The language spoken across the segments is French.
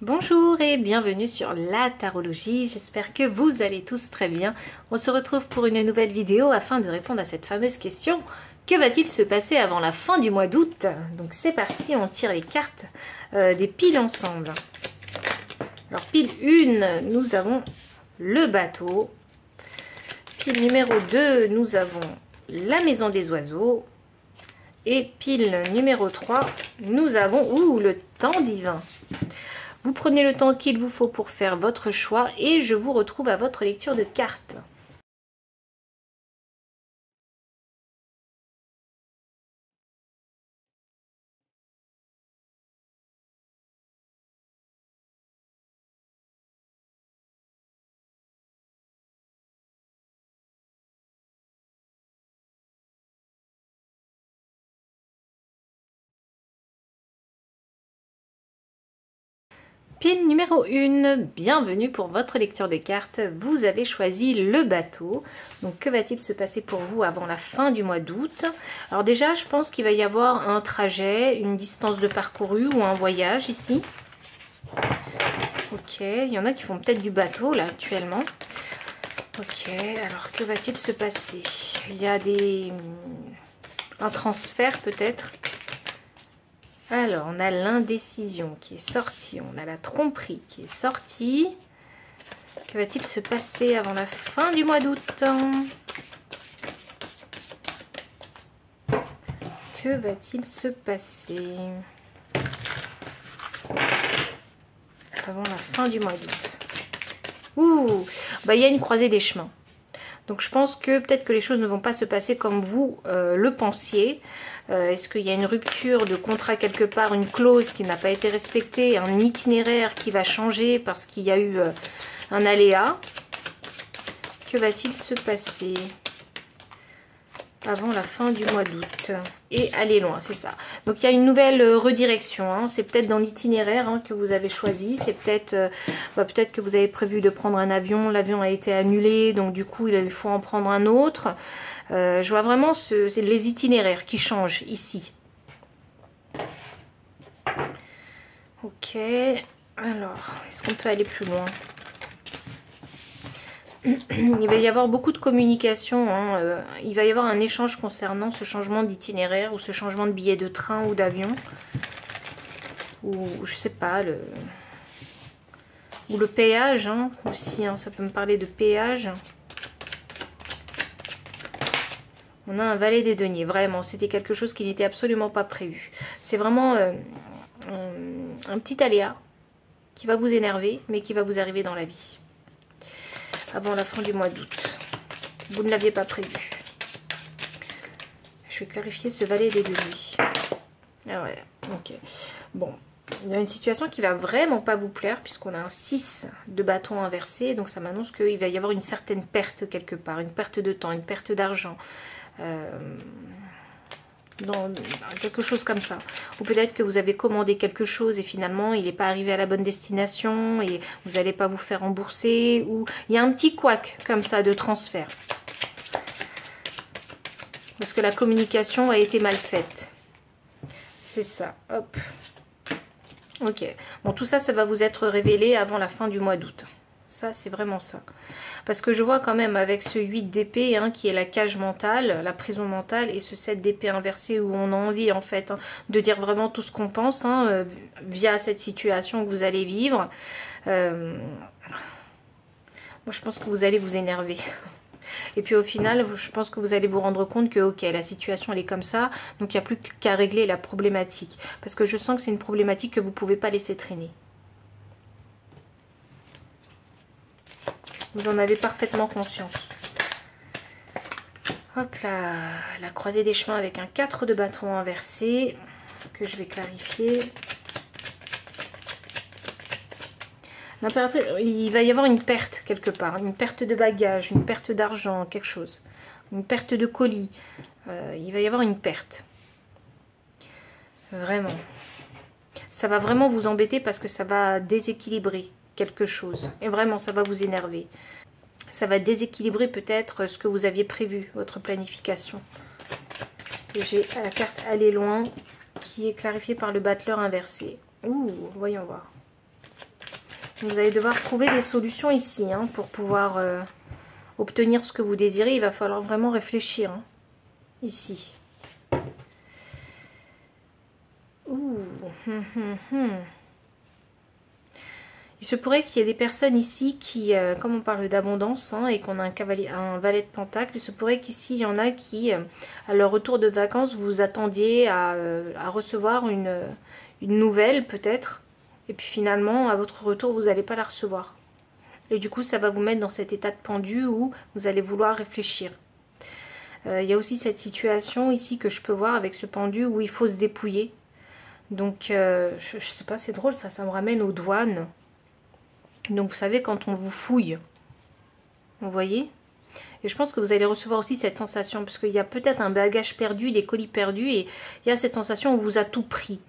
Bonjour et bienvenue sur la tarologie, j'espère que vous allez tous très bien. On se retrouve pour une nouvelle vidéo afin de répondre à cette fameuse question. Que va-t-il se passer avant la fin du mois d'août? Donc c'est parti, on tire les cartes des piles ensemble. Alors pile 1, nous avons le bateau. Pile numéro 2, nous avons la maison des oiseaux. Et pile numéro 3, nous avons le temps divin. Vous prenez le temps qu'il vous faut pour faire votre choix et je vous retrouve à votre lecture de cartes. Pile numéro 1, bienvenue pour votre lecture de cartes. Vous avez choisi le bateau. Donc que va-t-il se passer pour vous avant la fin du mois d'août? Alors déjà, je pense qu'il va y avoir un trajet, une distance de parcouru ou un voyage ici. Ok, il y en a qui font peut-être du bateau là actuellement. Ok, alors que va-t-il se passer? Il y a un transfert peut-être. Alors, on a l'indécision qui est sortie, on a la tromperie qui est sortie. Que va-t-il se passer avant la fin du mois d'août? Que va-t-il se passer avant la fin du mois d'août? Il y a une croisée des chemins. Donc je pense que peut-être que les choses ne vont pas se passer comme vous le pensiez. Est-ce qu'il y a une rupture de contrat quelque part, une clause qui n'a pas été respectée, un itinéraire qui va changer parce qu'il y a eu un aléa? Que va-t-il se passer avant la fin du mois d'août? Et aller loin, c'est ça. Donc il y a une nouvelle redirection, hein. C'est peut-être dans l'itinéraire que vous avez choisi, c'est peut-être peut-être que vous avez prévu de prendre un avion, l'avion a été annulé, donc du coup il faut en prendre un autre. Je vois vraiment c'est les itinéraires qui changent ici. Ok, alors, est-ce qu'on peut aller plus loin? Il va y avoir beaucoup de communication, hein. Il va y avoir un échange concernant ce changement d'itinéraire ou ce changement de billet de train ou d'avion. Ou je sais pas, ou le péage hein, aussi, hein, ça peut me parler de péage. On a un valet des deniers, vraiment, c'était quelque chose qui n'était absolument pas prévu. C'est vraiment un petit aléa qui va vous énerver, mais qui va vous arriver dans la vie. Avant la fin du mois d'août. Vous ne l'aviez pas prévu. Je vais clarifier ce valet des deniers. Ah ouais, ok. Bon, il y a une situation qui va vraiment pas vous plaire, puisqu'on a un 6 de bâton inversé, donc ça m'annonce qu'il va y avoir une certaine perte quelque part, une perte de temps, une perte d'argent. Dans quelque chose comme ça, ou peut-être que vous avez commandé quelque chose et finalement il n'est pas arrivé à la bonne destination et vous n'allez pas vous faire rembourser, ou il y a un petit couac comme ça de transfert parce que la communication a été mal faite, c'est ça. Hop, ok, bon, tout ça, ça va vous être révélé avant la fin du mois d'août. Ça, c'est vraiment ça. Parce que je vois quand même avec ce 8 d'épée, hein, qui est la cage mentale, la prison mentale, et ce 7 d'épée inversé où on a envie, en fait, hein, de dire vraiment tout ce qu'on pense, hein, via cette situation que vous allez vivre. Moi, je pense que vous allez vous énerver. Et puis au final, je pense que vous allez vous rendre compte que, ok, la situation, elle est comme ça, donc il n'y a plus qu'à régler la problématique. Parce que je sens que c'est une problématique que vous ne pouvez pas laisser traîner. Vous en avez parfaitement conscience. Hop là, la croisée des chemins avec un 4 de bâton inversé, que je vais clarifier. L'impératrice, il va y avoir une perte quelque part, une perte de bagages, une perte d'argent, quelque chose. Une perte de colis. Il va y avoir une perte. Vraiment. Ça va vraiment vous embêter parce que ça va déséquilibrer quelque chose. Et vraiment, ça va vous énerver. Ça va déséquilibrer peut-être ce que vous aviez prévu, votre planification. Et j'ai la carte aller loin qui est clarifiée par le battleur inversé. Ouh, voyons voir. Vous allez devoir trouver des solutions ici hein, pour pouvoir obtenir ce que vous désirez. Il va falloir vraiment réfléchir hein, ici. Ouh. Il se pourrait qu'il y ait des personnes ici qui, comme on parle d'abondance hein, et qu'on a un valet de pentacle, il se pourrait qu'ici il y en a qui, à leur retour de vacances, vous attendiez à recevoir une nouvelle peut-être. Et puis finalement, à votre retour, vous n'allez pas la recevoir. Et du coup, ça va vous mettre dans cet état de pendu où vous allez vouloir réfléchir. Il y a aussi cette situation ici que je peux voir avec ce pendu où il faut se dépouiller. Donc, je sais pas, c'est drôle ça me ramène aux douanes. Donc, vous savez, quand on vous fouille, vous voyez? Et je pense que vous allez recevoir aussi cette sensation, parce qu'il y a peut-être un bagage perdu, des colis perdus, et il y a cette sensation où on vous a tout pris.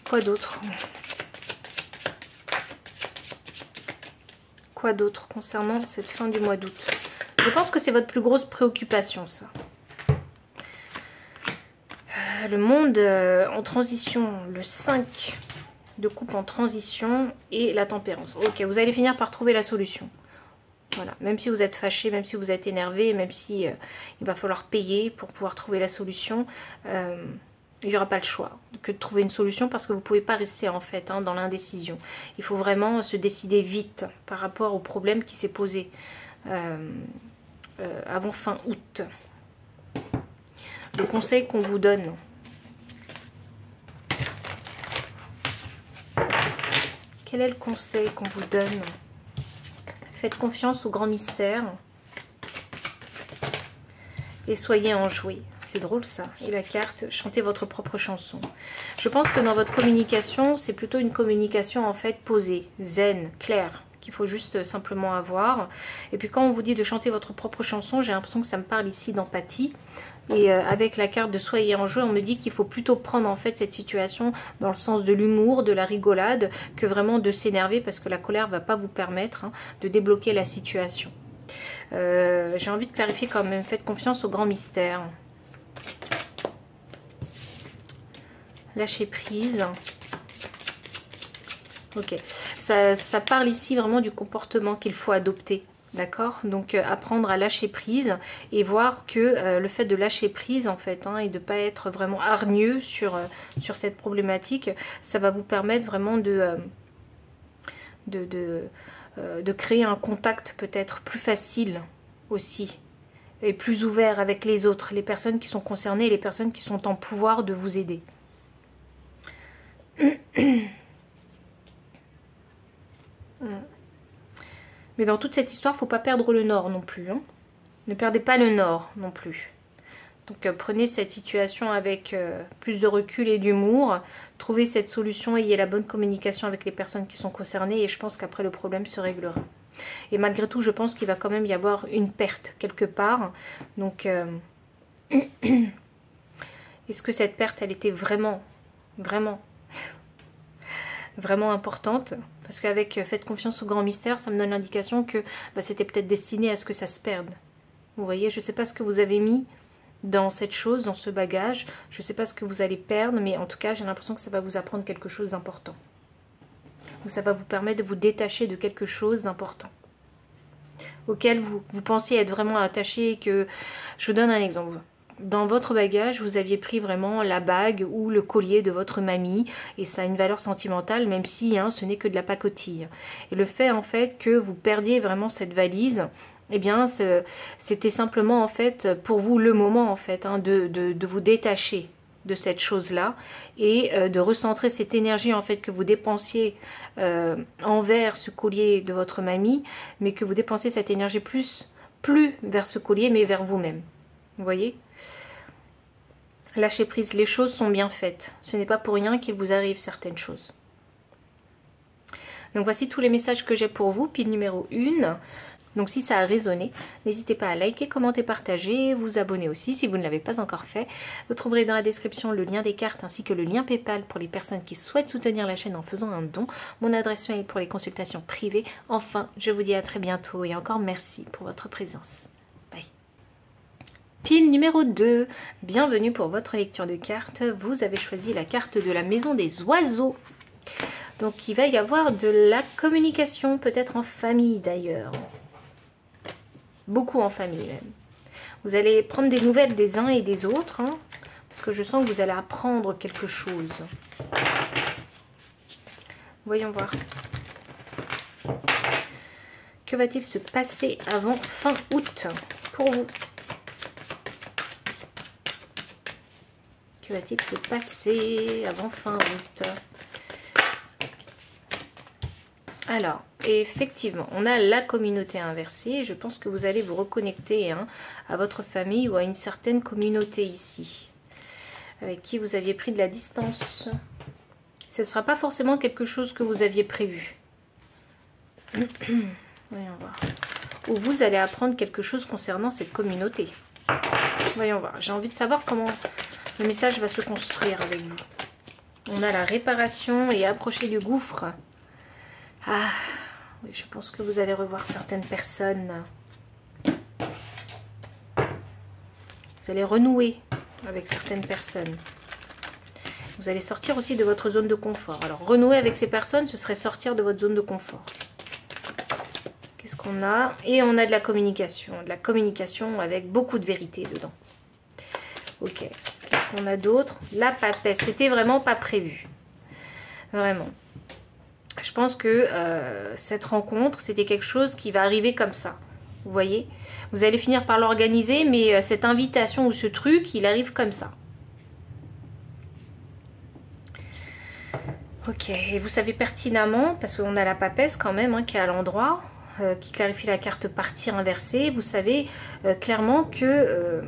Quoi d'autre? Quoi d'autre concernant cette fin du mois d'août? Je pense que c'est votre plus grosse préoccupation, ça. Le monde en transition, le 5 de coupe en transition et la tempérance. Ok, vous allez finir par trouver la solution. Voilà, même si vous êtes fâché, même si vous êtes énervé, même si il va falloir payer pour pouvoir trouver la solution, il n'y aura pas le choix que de trouver une solution parce que vous ne pouvez pas rester en fait hein, dans l'indécision. Il faut vraiment se décider vite par rapport au problème qui s'est posé avant fin août. Le conseil qu'on vous donne. Quel est le conseil qu'on vous donne? Faites confiance au grand mystère et soyez enjoués. C'est drôle ça. Et la carte, chantez votre propre chanson. Je pense que dans votre communication, c'est plutôt une communication en fait posée, zen, claire, qu'il faut juste simplement avoir. Et puis quand on vous dit de chanter votre propre chanson, j'ai l'impression que ça me parle ici d'empathie. Et avec la carte de soyez enjoués, on me dit qu'il faut plutôt prendre en fait cette situation dans le sens de l'humour, de la rigolade, que vraiment de s'énerver parce que la colère ne va pas vous permettre hein, de débloquer la situation. J'ai envie de clarifier quand même, faites confiance au grand mystère. Lâcher prise. Ok, ça parle ici vraiment du comportement qu'il faut adopter. D'accord, donc apprendre à lâcher prise et voir que le fait de lâcher prise en fait hein, et de ne pas être vraiment hargneux sur cette problématique, ça va vous permettre vraiment de créer un contact peut-être plus facile aussi et plus ouvert avec les autres, les personnes qui sont concernées, les personnes qui sont en pouvoir de vous aider. Mais dans toute cette histoire, il ne faut pas perdre le nord non plus. Hein. Ne perdez pas le nord non plus. Donc prenez cette situation avec plus de recul et d'humour. Trouvez cette solution, ayez la bonne communication avec les personnes qui sont concernées. Et je pense qu'après le problème se réglera. Et malgré tout, je pense qu'il va quand même y avoir une perte quelque part. Donc est-ce que cette perte, elle était vraiment importante? Parce qu'avec faites confiance au grand mystère, ça me donne l'indication que c'était peut-être destiné à ce que ça se perde. Vous voyez, je ne sais pas ce que vous avez mis dans cette chose, dans ce bagage. Je ne sais pas ce que vous allez perdre, mais en tout cas, j'ai l'impression que ça va vous apprendre quelque chose d'important. Ou ça va vous permettre de vous détacher de quelque chose d'important. Auquel vous pensiez être vraiment attaché et que... Je vous donne un exemple. Dans votre bagage, vous aviez pris vraiment la bague ou le collier de votre mamie et ça a une valeur sentimentale même si hein, ce n'est que de la pacotille. Et le fait en fait que vous perdiez vraiment cette valise, eh bien c'était simplement en fait pour vous le moment en fait hein, de vous détacher de cette chose-là et de recentrer cette énergie en fait que vous dépensiez envers ce collier de votre mamie, mais que vous dépensiez cette énergie plus vers ce collier mais vers vous-même. Vous voyez? Lâchez prise, les choses sont bien faites. Ce n'est pas pour rien qu'il vous arrive certaines choses. Donc voici tous les messages que j'ai pour vous, pile numéro 1. Donc si ça a résonné, n'hésitez pas à liker, commenter, partager, vous abonner aussi si vous ne l'avez pas encore fait. Vous trouverez dans la description le lien des cartes ainsi que le lien PayPal pour les personnes qui souhaitent soutenir la chaîne en faisant un don. Mon adresse mail pour les consultations privées. Enfin, je vous dis à très bientôt et encore merci pour votre présence. Bye. Pile numéro 2, bienvenue pour votre lecture de cartes. Vous avez choisi la carte de la maison des oiseaux. Donc il va y avoir de la communication, peut-être en famille d'ailleurs. Beaucoup en famille même. Vous allez prendre des nouvelles des uns et des autres, hein, parce que je sens que vous allez apprendre quelque chose. Voyons voir. Que va-t-il se passer avant fin août pour vous? Que va-t-il se passer avant fin août? Alors, effectivement, on a la communauté inversée. Je pense que vous allez vous reconnecter hein, à votre famille ou à une certaine communauté ici, avec qui vous aviez pris de la distance. Ce ne sera pas forcément quelque chose que vous aviez prévu. Voyons voir. Ou vous allez apprendre quelque chose concernant cette communauté. Voyons voir. J'ai envie de savoir comment le message va se construire avec vous. On a la réparation et approcher du gouffre. Ah, oui, je pense que vous allez revoir certaines personnes. Vous allez renouer avec certaines personnes. Vous allez sortir aussi de votre zone de confort. Alors, renouer avec ces personnes, ce serait sortir de votre zone de confort. Qu'est-ce qu'on a? Et on a de la communication. De la communication avec beaucoup de vérité dedans. Ok. Qu'est-ce qu'on a d'autre? La papesse. C'était vraiment pas prévu. Vraiment. Je pense que cette rencontre, c'était quelque chose qui va arriver comme ça. Vous voyez? Vous allez finir par l'organiser, mais cette invitation ou ce truc, il arrive comme ça. Ok, et vous savez pertinemment, parce qu'on a la papesse quand même, hein, qui est à l'endroit, qui clarifie la carte partir inversée. Vous savez clairement que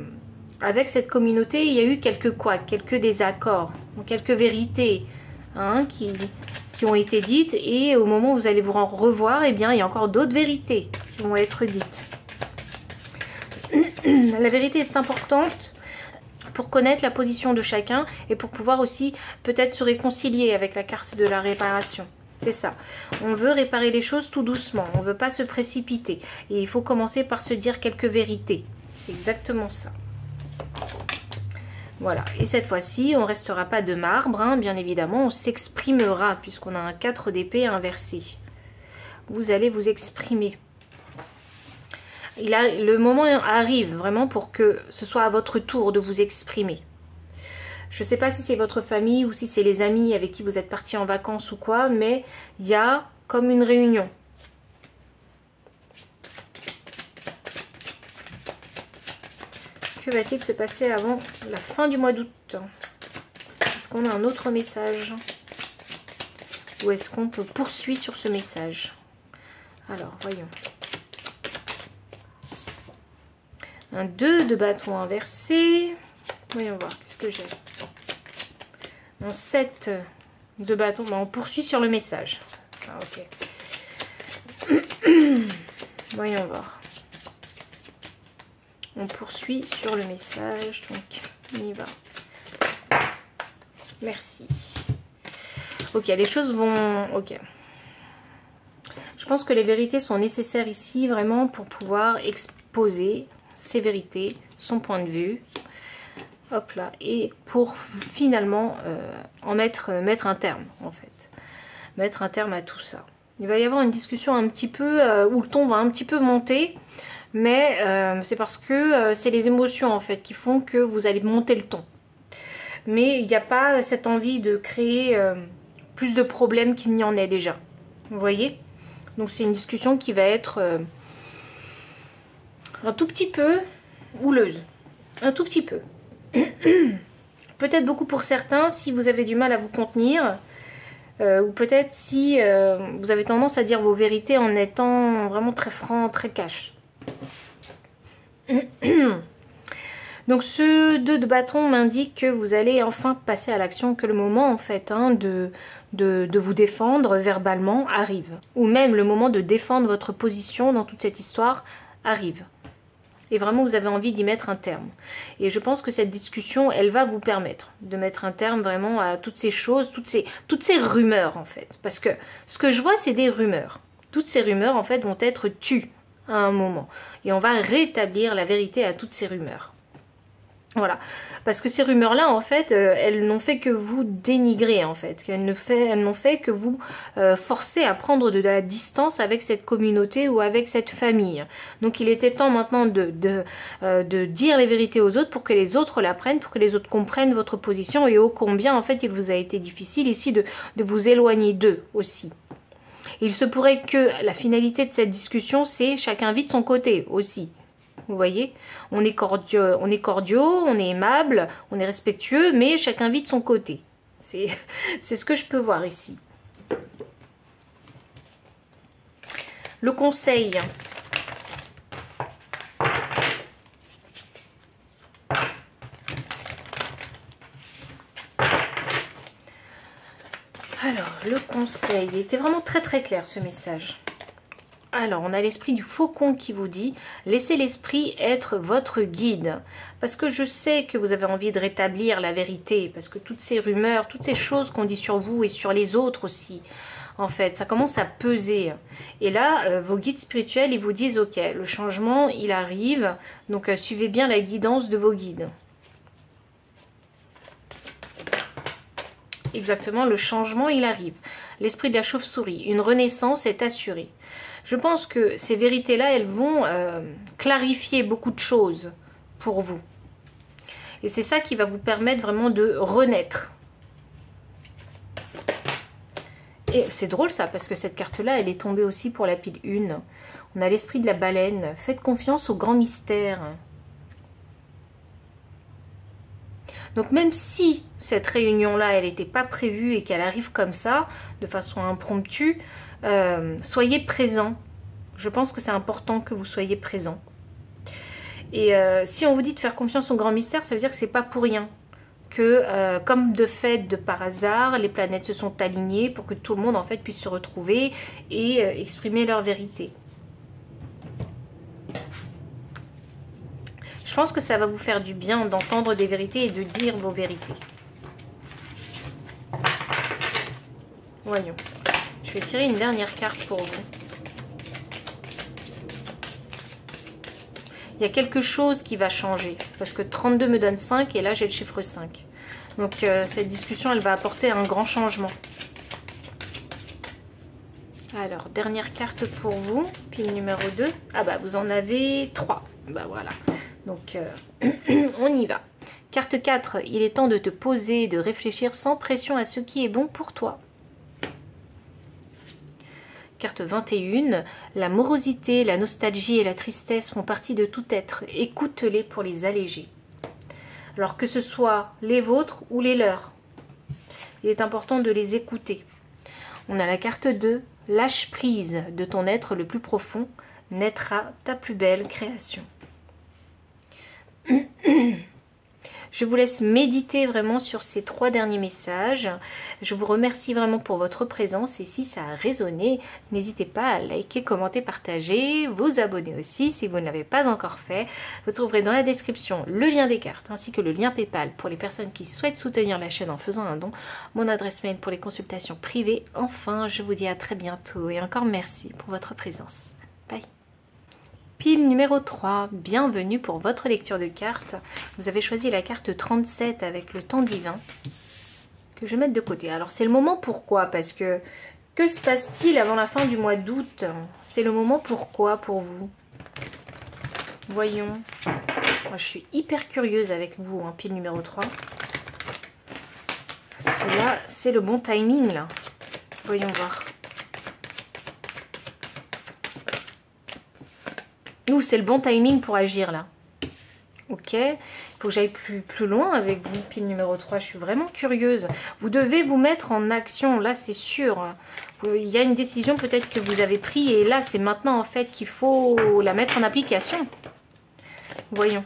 avec cette communauté, il y a eu quelques désaccords, quelques vérités hein, qui ont été dites. Et au moment où vous allez vous en revoir, eh bien, il y a encore d'autres vérités qui vont être dites. La vérité est importante pour connaître la position de chacun et pour pouvoir aussi peut-être se réconcilier avec la carte de la réparation. C'est ça. On veut réparer les choses tout doucement. On ne veut pas se précipiter. Et il faut commencer par se dire quelques vérités. C'est exactement ça. Voilà. Et cette fois-ci, on ne restera pas de marbre. Hein, bien évidemment, on s'exprimera puisqu'on a un 4 d'épée inversé. Vous allez vous exprimer. Le moment arrive vraiment pour que ce soit à votre tour de vous exprimer. Je ne sais pas si c'est votre famille ou si c'est les amis avec qui vous êtes partis en vacances ou quoi, mais il y a comme une réunion. Que va-t-il se passer avant la fin du mois d'août? Est-ce qu'on a un autre message? Ou est-ce qu'on peut poursuivre sur ce message? Alors, voyons. Un 2 de bâton inversé. Voyons voir, qu'est-ce que j'ai? Un 7 de bâton. Ben, on poursuit sur le message. Ah, ok. Voyons voir. On poursuit sur le message. Donc, on y va. Merci. Ok, les choses vont... Ok. Je pense que les vérités sont nécessaires ici, vraiment, pour pouvoir exposer ses vérités, son point de vue, hop là, et pour finalement mettre un terme, en fait. Mettre un terme à tout ça. Il va y avoir une discussion un petit peu, où le ton va un petit peu monter, mais c'est parce que c'est les émotions, en fait, qui font que vous allez monter le ton. Mais il n'y a pas cette envie de créer plus de problèmes qu'il n'y en ait déjà. Vous voyez? Donc c'est une discussion qui va être... un tout petit peu houleuse, un tout petit peu. Peut-être beaucoup pour certains si vous avez du mal à vous contenir, ou peut-être si vous avez tendance à dire vos vérités en étant vraiment très franc, très cash. Donc ce 2 de bâton m'indique que vous allez enfin passer à l'action, que le moment en fait hein, de vous défendre verbalement arrive. Ou même le moment de défendre votre position dans toute cette histoire arrive. Et vraiment, vous avez envie d'y mettre un terme. Et je pense que cette discussion, elle va vous permettre de mettre un terme vraiment à toutes ces choses, toutes ces rumeurs, en fait. Parce que ce que je vois, c'est des rumeurs. Toutes ces rumeurs, en fait, vont être tues à un moment. Et on va rétablir la vérité à toutes ces rumeurs. Voilà, parce que ces rumeurs-là, en fait, elles n'ont fait que vous dénigrer, en fait. Elles n'ont fait que vous forcer à prendre de la distance avec cette communauté ou avec cette famille. Donc il était temps maintenant de dire les vérités aux autres pour que les autres l'apprennent, pour que les autres comprennent votre position et ô combien, en fait, il vous a été difficile ici de vous éloigner d'eux aussi. Il se pourrait que la finalité de cette discussion, c'est chacun vit de son côté aussi. Vous voyez, on est cordiaux, on est aimable, on est respectueux, mais chacun vit de son côté. C'est ce que je peux voir ici. Le conseil. Alors, le conseil. Il était vraiment très très clair ce message. Alors, on a l'esprit du faucon qui vous dit « Laissez l'esprit être votre guide ». Parce que je sais que vous avez envie de rétablir la vérité. Parce que toutes ces rumeurs, toutes ces choses qu'on dit sur vous et sur les autres aussi, en fait, ça commence à peser. Et là, vos guides spirituels, ils vous disent « Ok, le changement, il arrive. Donc, suivez bien la guidance de vos guides. » Exactement, le changement, il arrive. L'esprit de la chauve-souris, une renaissance est assurée. Je pense que ces vérités-là, elles vont clarifier beaucoup de choses pour vous. Et c'est ça qui va vous permettre vraiment de renaître. Et c'est drôle ça, parce que cette carte-là, elle est tombée aussi pour la pile 1. On a l'esprit de la baleine. Faites confiance au grand mystère. Donc même si cette réunion-là, elle n'était pas prévue et qu'elle arrive comme ça, de façon impromptue, soyez présents. Je pense que c'est important que vous soyez présents. Et si on vous dit de faire confiance au grand mystère, ça veut dire que c'est pas pour rien. Que comme de fait, de par hasard, les planètes se sont alignées pour que tout le monde en fait puisse se retrouver et exprimer leur vérité. Je pense que ça va vous faire du bien d'entendre des vérités et de dire vos vérités. Voyons. Je vais tirer une dernière carte pour vous. Il y a quelque chose qui va changer. Parce que 32 me donne 5 et là j'ai le chiffre 5. Donc cette discussion, elle va apporter un grand changement. Alors, dernière carte pour vous. Pile numéro 2. Ah bah, vous en avez 3. Bah voilà. Donc, on y va. Carte 4. Il est temps de te poser, de réfléchir sans pression à ce qui est bon pour toi. Carte 21. La morosité, la nostalgie et la tristesse font partie de tout être. Écoute-les pour les alléger. Alors que ce soit les vôtres ou les leurs, il est important de les écouter. On a la carte 2. Lâche prise de ton être le plus profond. Naîtra ta plus belle création. Je vous laisse méditer vraiment sur ces 3 derniers messages. Je vous remercie vraiment pour votre présence et si ça a résonné, n'hésitez pas à liker, commenter, partager, vous abonner aussi si vous ne l'avez pas encore fait. Vous trouverez dans la description le lien des cartes ainsi que le lien PayPal pour les personnes qui souhaitent soutenir la chaîne en faisant un don, mon adresse mail pour les consultations privées. Enfin, je vous dis à très bientôt et encore merci pour votre présence. Bye. Pile numéro 3, bienvenue pour votre lecture de cartes. Vous avez choisi la carte 37 avec le temps divin que je vais mettre de côté. Alors c'est le moment pourquoi, parce que se passe-t-il avant la fin du mois d'août? C'est le moment pourquoi pour vous? Voyons. Moi, je suis hyper curieuse avec vous, hein, pile numéro 3. Parce que là, c'est le bon timing là. Voyons voir. Nous, c'est le bon timing pour agir là. Ok, il faut que j'aille plus loin avec vous, pile numéro 3. Je suis vraiment curieuse. Vous devez vous mettre en action, là c'est sûr. Il y a une décision peut-être que vous avez prise et là c'est maintenant en fait qu'il faut la mettre en application. Voyons.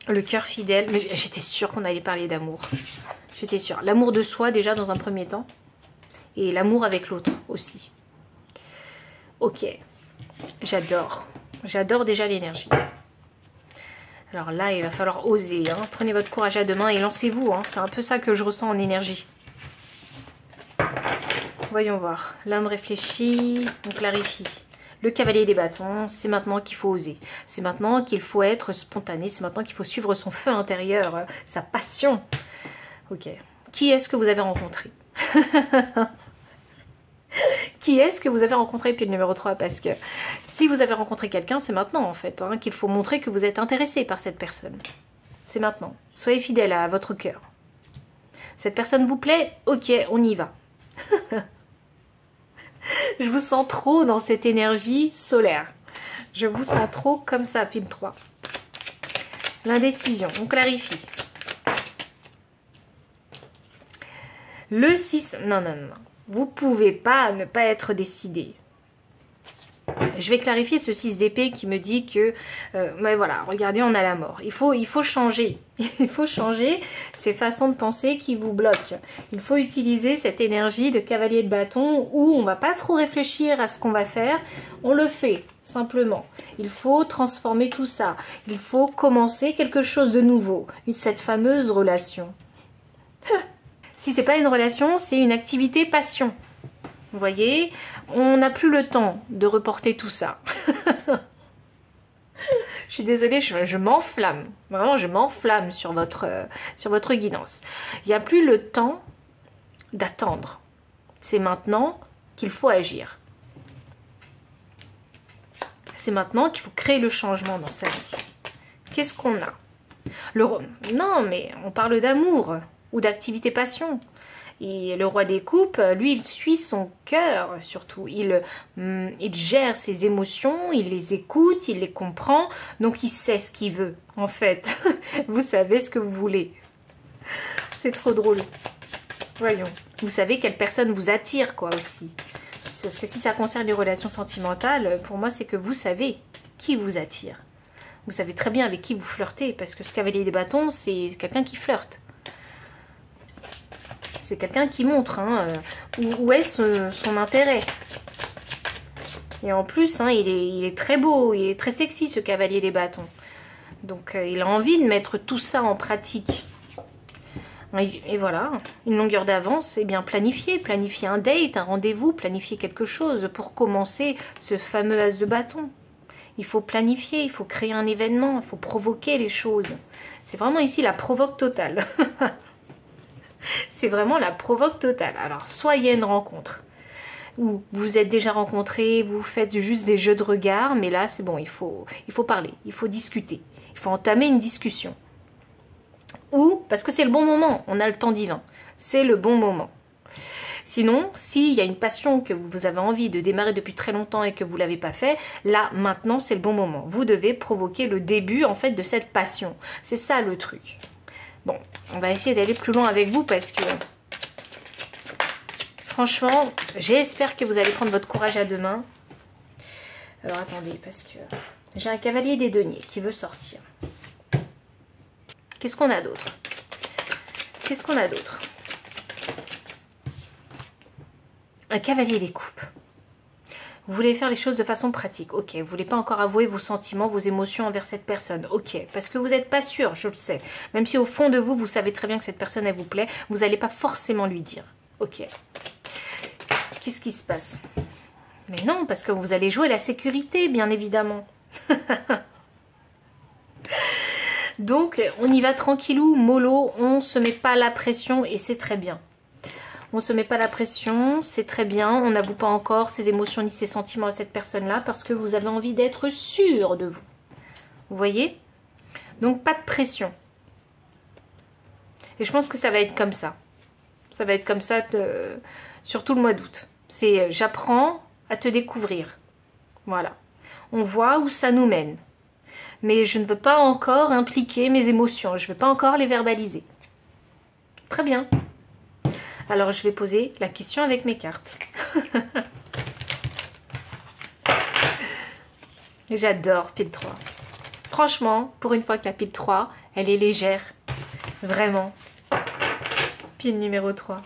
Le cœur fidèle. Mais j'étais sûre qu'on allait parler d'amour. J'étais sûre. L'amour de soi déjà dans un premier temps. Et l'amour avec l'autre aussi. Ok. J'adore. J'adore déjà l'énergie. Alors là, il va falloir oser. Hein. Prenez votre courage à deux mains et lancez-vous. Hein. C'est un peu ça que je ressens en énergie. Voyons voir. L'homme réfléchit, on clarifie. Le cavalier des bâtons, c'est maintenant qu'il faut oser. C'est maintenant qu'il faut être spontané. C'est maintenant qu'il faut suivre son feu intérieur, sa passion. Ok. Qui est-ce que vous avez rencontré? Qui est-ce que vous avez rencontré depuis le numéro 3? Parce que si vous avez rencontré quelqu'un, c'est maintenant en fait qu'il faut montrer que vous êtes intéressé par cette personne. C'est maintenant. Soyez fidèle à votre cœur. Cette personne vous plaît? Ok, on y va. Je vous sens trop dans cette énergie solaire. Je vous sens trop comme ça, pile 3. L'indécision, on clarifie. Le 6, non. Vous pouvez pas ne pas être décidé. Je vais clarifier ce 6 d'épée qui me dit que, mais voilà, regardez, on a la mort. Il faut changer. Il faut changer ces façons de penser qui vous bloquent. Il faut utiliser cette énergie de cavalier de bâton où on va pas trop réfléchir à ce qu'on va faire. On le fait, simplement. Il faut transformer tout ça. Il faut commencer quelque chose de nouveau. Cette fameuse relation. Si c'est pas une relation, c'est une activité passion. Vous voyez, on n'a plus le temps de reporter tout ça. Je suis désolée, je m'enflamme. Vraiment, je m'enflamme sur votre guidance. Il n'y a plus le temps d'attendre. C'est maintenant qu'il faut agir. C'est maintenant qu'il faut créer le changement dans sa vie. Qu'est-ce qu'on a? Non, mais on parle d'amour ou d'activité passion. Et le roi des coupes, lui, il suit son cœur surtout. Il gère ses émotions, il les écoute, il les comprend. Donc, il sait ce qu'il veut, en fait. Vous savez ce que vous voulez. C'est trop drôle. Voyons. Vous savez quelle personne vous attire, quoi, aussi. Parce que si ça concerne les relations sentimentales, pour moi, c'est que vous savez qui vous attire. Vous savez très bien avec qui vous flirtez. Parce que ce cavalier des bâtons, c'est quelqu'un qui flirte. C'est quelqu'un qui montre où est son intérêt. Et en plus, il est très beau, il est très sexy ce cavalier des bâtons. Donc il a envie de mettre tout ça en pratique. Et voilà, une longueur d'avance, bien planifier un date, un rendez-vous, planifier quelque chose pour commencer ce fameux as de bâton. Il faut planifier, il faut créer un événement, il faut provoquer les choses. C'est vraiment ici la provoque totale. C'est vraiment la provoque totale. Alors, soit il y a une rencontre où vous êtes déjà rencontrés, vous faites juste des jeux de regard, mais là, c'est bon, il faut parler, il faut discuter, il faut entamer une discussion. Ou, parce que c'est le bon moment, on a le temps divin, c'est le bon moment. Sinon, s'il y a une passion que vous avez envie de démarrer depuis très longtemps et que vous ne l'avez pas fait, là, maintenant, c'est le bon moment. Vous devez provoquer le début, en fait, de cette passion. C'est ça, le truc. Bon, on va essayer d'aller plus loin avec vous parce que, franchement, j'espère que vous allez prendre votre courage à deux mains. Alors, attendez, parce que j'ai un cavalier des deniers qui veut sortir. Qu'est-ce qu'on a d'autre? Qu'est-ce qu'on a d'autre? Un cavalier des coupes. Vous voulez faire les choses de façon pratique, ok. Vous ne voulez pas encore avouer vos sentiments, vos émotions envers cette personne, ok. Parce que vous n'êtes pas sûr, je le sais. Même si au fond de vous, vous savez très bien que cette personne, elle vous plaît, vous n'allez pas forcément lui dire, ok. Qu'est-ce qui se passe? Mais non, parce que vous allez jouer la sécurité, bien évidemment. Donc, on y va tranquillou, mollo, on ne se met pas la pression et c'est très bien. On ne se met pas la pression, c'est très bien. On n'avoue pas encore ses émotions ni ses sentiments à cette personne-là parce que vous avez envie d'être sûr de vous. Vous voyez? Donc, pas de pression. Et je pense que ça va être comme ça. Ça va être comme ça sur tout le mois d'août. C'est j'apprends à te découvrir. Voilà. On voit où ça nous mène. Mais je ne veux pas encore impliquer mes émotions. Je ne veux pas encore les verbaliser. Très bien. Alors, je vais poser la question avec mes cartes. J'adore pile 3. Franchement, pour une fois que la pile 3, elle est légère. Vraiment. Pile numéro 3.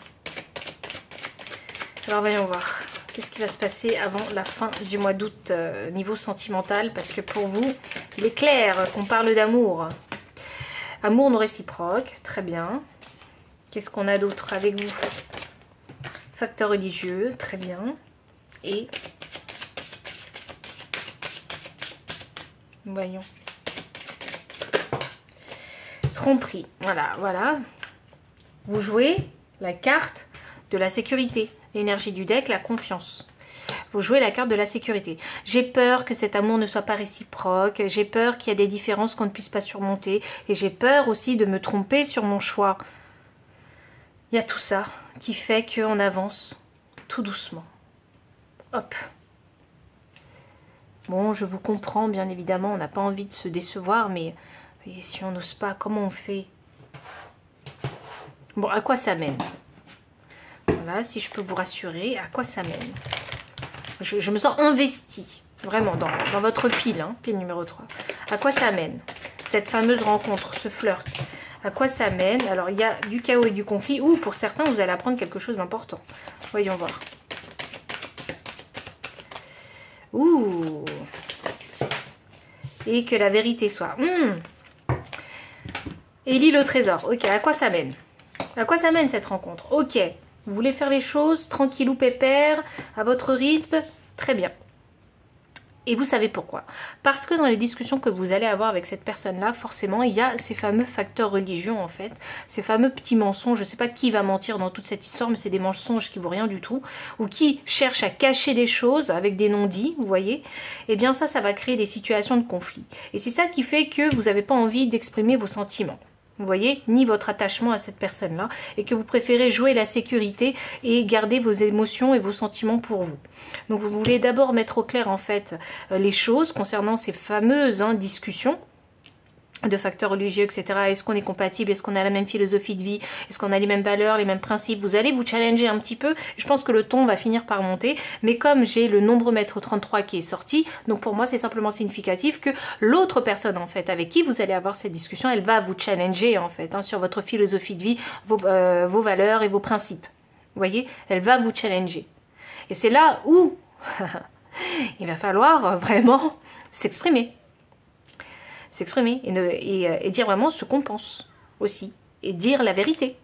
Alors, voyons voir. Qu'est-ce qui va se passer avant la fin du mois d'août niveau sentimental? Parce que pour vous, il est clair qu'on parle d'amour. Amour non réciproque. Très bien. Qu'est-ce qu'on a d'autre avec vous? Facteur religieux, très bien. Et Voyons. Tromperie. Voilà, voilà. Vous jouez la carte de la sécurité. L'énergie du deck, la confiance. Vous jouez la carte de la sécurité. J'ai peur que cet amour ne soit pas réciproque. J'ai peur qu'il y ait des différences qu'on ne puisse pas surmonter. Et j'ai peur aussi de me tromper sur mon choix. Il y a tout ça qui fait qu'on avance tout doucement. Hop. Bon, je vous comprends, bien évidemment. On n'a pas envie de se décevoir, mais voyez, si on n'ose pas, comment on fait? Bon, à quoi ça mène? Voilà, si je peux vous rassurer, à quoi ça mène? Je me sens investie, vraiment, dans votre pile, hein, pile numéro 3. À quoi ça mène, cette fameuse rencontre, ce flirt? À quoi ça mène? Alors, il y a du chaos et du conflit, ou pour certains, vous allez apprendre quelque chose d'important. Voyons voir. Ouh! Et que la vérité soit... Et l'île au trésor. Ok, à quoi ça mène? À quoi ça mène cette rencontre? Ok. Vous voulez faire les choses tranquillou pépère, à votre rythme, très bien. Et vous savez pourquoi? Parce que dans les discussions que vous allez avoir avec cette personne-là, forcément, il y a ces fameux facteurs religion, en fait. Ces fameux petits mensonges. Je ne sais pas qui va mentir dans toute cette histoire, mais c'est des mensonges qui ne vaut rien du tout. Ou qui cherchent à cacher des choses avec des non-dits, vous voyez. Eh bien ça va créer des situations de conflit. Et c'est ça qui fait que vous n'avez pas envie d'exprimer vos sentiments. Vous voyez, ni votre attachement à cette personne-là, et que vous préférez jouer la sécurité et garder vos émotions et vos sentiments pour vous. Donc vous voulez d'abord mettre au clair en fait les choses concernant ces fameuses discussions de facteurs religieux, etc. Est-ce qu'on est compatible? Est-ce qu'on a la même philosophie de vie? Est-ce qu'on a les mêmes valeurs, les mêmes principes? Vous allez vous challenger un petit peu. Je pense que le ton va finir par monter. Mais comme j'ai le nombromètre 33 qui est sorti, donc pour moi c'est simplement significatif que l'autre personne en fait avec qui vous allez avoir cette discussion, elle va vous challenger en fait sur votre philosophie de vie, vos valeurs et vos principes. Vous voyez? Elle va vous challenger. Et c'est là où il va falloir vraiment s'exprimer. S'exprimer et dire vraiment ce qu'on pense aussi, et dire la vérité.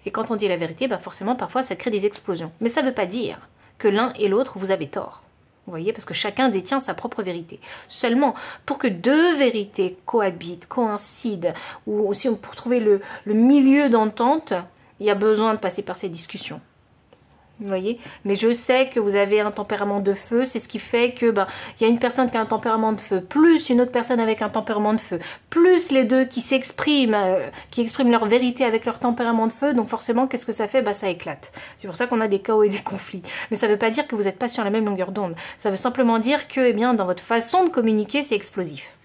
Et quand on dit la vérité, forcément parfois ça crée des explosions. Mais ça ne veut pas dire que l'un et l'autre vous avez tort. Vous voyez, parce que chacun détient sa propre vérité. Seulement, pour que deux vérités cohabitent, coïncident, ou aussi pour trouver le milieu d'entente, il y a besoin de passer par ces discussions. Vous voyez, mais je sais que vous avez un tempérament de feu, c'est ce qui fait que il y a une personne qui a un tempérament de feu, plus une autre personne avec un tempérament de feu, plus les deux qui s'expriment, qui expriment leur vérité avec leur tempérament de feu, donc forcément qu'est-ce que ça fait? Ça éclate. C'est pour ça qu'on a des chaos et des conflits. Mais ça ne veut pas dire que vous n'êtes pas sur la même longueur d'onde. Ça veut simplement dire que, dans votre façon de communiquer, c'est explosif.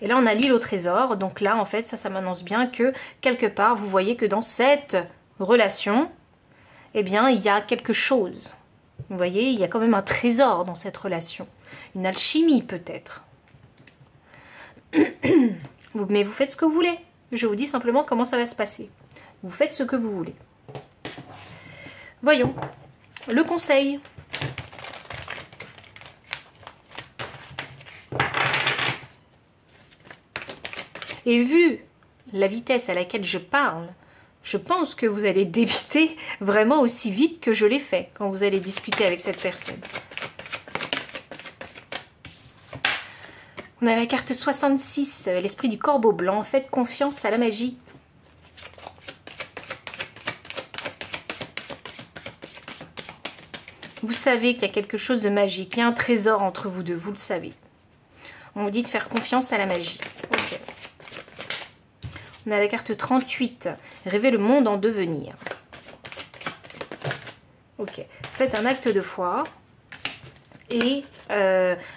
Et là on a l'île au trésor, donc là en fait ça m'annonce bien que quelque part vous voyez que dans cette relation, eh bien, il y a quelque chose. Vous voyez, il y a quand même un trésor dans cette relation. Une alchimie, peut-être. Mais vous faites ce que vous voulez. Je vous dis simplement comment ça va se passer. Vous faites ce que vous voulez. Voyons. Le conseil. Et vu la vitesse à laquelle je parle, je pense que vous allez débiter vraiment aussi vite que je l'ai fait quand vous allez discuter avec cette personne. On a la carte 66, l'esprit du corbeau blanc. Faites confiance à la magie. Vous savez qu'il y a quelque chose de magique. Il y a un trésor entre vous deux, vous le savez. On vous dit de faire confiance à la magie. Ok. On a la carte 38, rêver le monde en devenir. Ok, faites un acte de foi. Et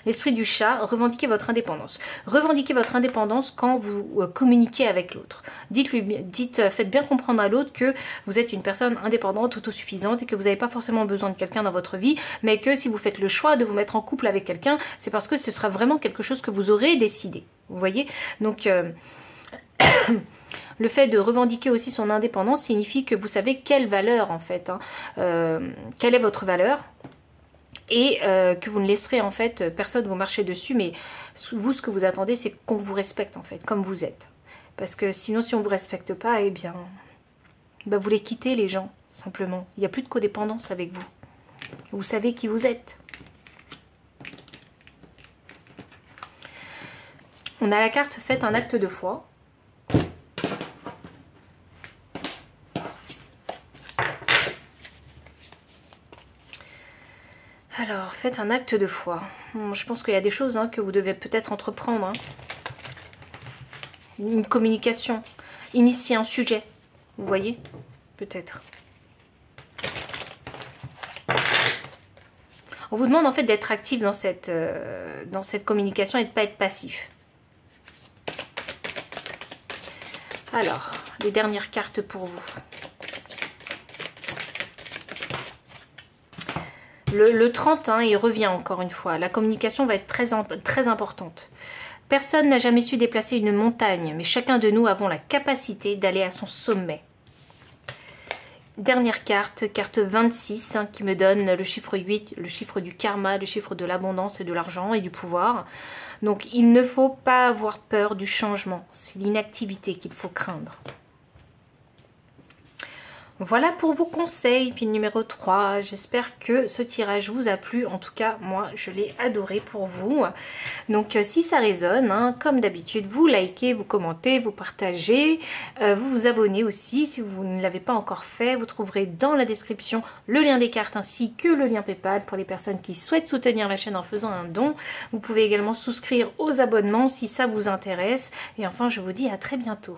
l'esprit du chat, revendiquez votre indépendance. Revendiquez votre indépendance quand vous communiquez avec l'autre. Faites bien comprendre à l'autre que vous êtes une personne indépendante, autosuffisante et que vous n'avez pas forcément besoin de quelqu'un dans votre vie, mais que si vous faites le choix de vous mettre en couple avec quelqu'un, c'est parce que ce sera vraiment quelque chose que vous aurez décidé. Vous voyez? Donc... le fait de revendiquer aussi son indépendance signifie que vous savez quelle valeur en fait, quelle est votre valeur, et que vous ne laisserez en fait personne vous marcher dessus, mais vous ce que vous attendez c'est qu'on vous respecte en fait, comme vous êtes. Parce que sinon si on ne vous respecte pas, eh bien vous les quittez les gens, simplement. Il n'y a plus de codépendance avec vous. Vous savez qui vous êtes. On a la carte faites un acte de foi. Alors, faites un acte de foi. Je pense qu'il y a des choses que vous devez peut-être entreprendre. Une communication, initier un sujet. Vous voyez? Peut-être. On vous demande en fait d'être actif dans cette communication et de ne pas être passif. Alors, les dernières cartes pour vous. Le 30, il revient encore une fois. La communication va être très importante. Personne n'a jamais su déplacer une montagne, mais chacun de nous avons la capacité d'aller à son sommet. Dernière carte, carte 26, qui me donne le chiffre 8, le chiffre du karma, le chiffre de l'abondance et de l'argent et du pouvoir. Donc il ne faut pas avoir peur du changement, c'est l'inactivité qu'il faut craindre. Voilà pour vos conseils. Puis numéro 3, j'espère que ce tirage vous a plu. En tout cas, moi, je l'ai adoré pour vous. Donc, si ça résonne, comme d'habitude, vous likez, vous commentez, vous partagez. Vous vous abonnez aussi si vous ne l'avez pas encore fait. Vous trouverez dans la description le lien des cartes ainsi que le lien PayPal pour les personnes qui souhaitent soutenir la chaîne en faisant un don. Vous pouvez également souscrire aux abonnements si ça vous intéresse. Et enfin, je vous dis à très bientôt.